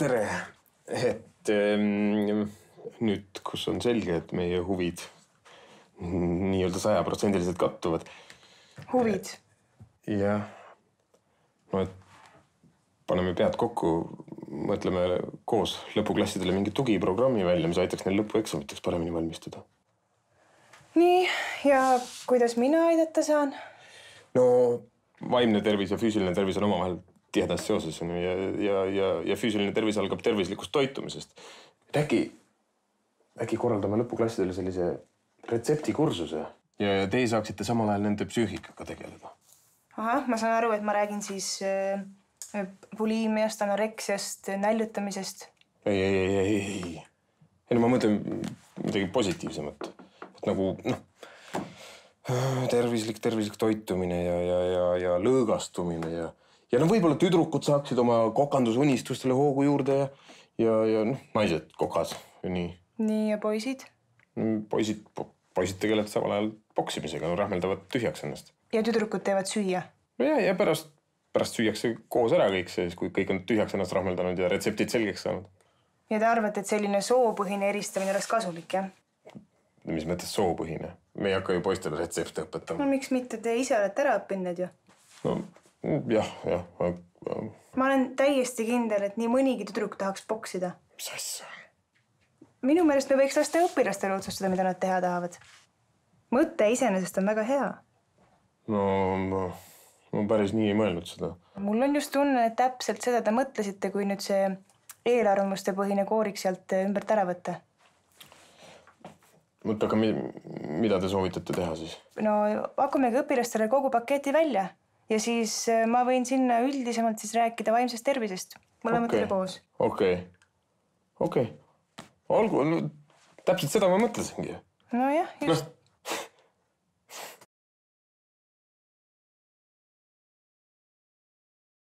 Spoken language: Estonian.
tere! Nüüd, kus on selge, et meie huvid nii-öelda 100% kattuvad. Huvid? Jah. No, et paneme pead kokku, mõtleme koos lõpuklassidele mingi tugiprogrammi välja, mis aitaks neil lõpueksamiteks paremini valmistuda. Nii, ja kuidas mina aidata saan? No, vaimne tervis ja füüsiline tervis on omavahel tihedas seoses ja füüsiline tervis algab tervislikust toitumisest. Et äkki korraldame lõpuklassidele sellise retseptikursuse ja teie saaksite samal ajal nende psüühikaga tegeleda. Aha, ma saan aru, et ma räägin siis buliimiast, anoreksiast, näljutamisest. Ei. No ma mõtlen midagi positiivsemat. Et nagu, tervislik toitumine ja lõõgastumine ja võib-olla tüdrukud saaksid oma kokandusunistustele hoogu juurde ja naised kokas ja nii. Nii ja poisid? Poisid tegelevad samal ajal poksimisega, rahmeldavad tühjaks ennast. Ja tüdrukud teevad süüa? Ja pärast süüakse koos ära kõik see, kui kõik on tühjaks ennast rahmeldanud ja retseptid selgeks saanud. Ja te arvate, et selline soopõhine eristamine oleks kasulik, jah? Mis mõttes soopõhine? Me ei hakka ju poistele retsepte õpetama. No miks mitte? Te ise olete ära õppinud ju. No, jah. Ma olen täiesti kindel, et nii mõnigi tüdruk tahaks poksida. Mis asja? Minu meelest me võiks lasta õpilastele otsustada, mida nad teha tahavad. Mõte iseenesest on väga hea. No, ma päris nii ei mõelnud seda. Mul on just tunne, et täpselt seda te mõtlesite, kui nüüd see eelarvamuste põhine koorik sealt ümbert ära võtta. Aga mida te soovitate teha siis? No, hakkamegi õpilastele kogu paketi välja ja siis ma võin sinna üldisemalt siis rääkida vaimsest tervisest. Mõlemad teile koos. Okei. Olgu, täpselt seda ma mõtlesingi. No jah, just.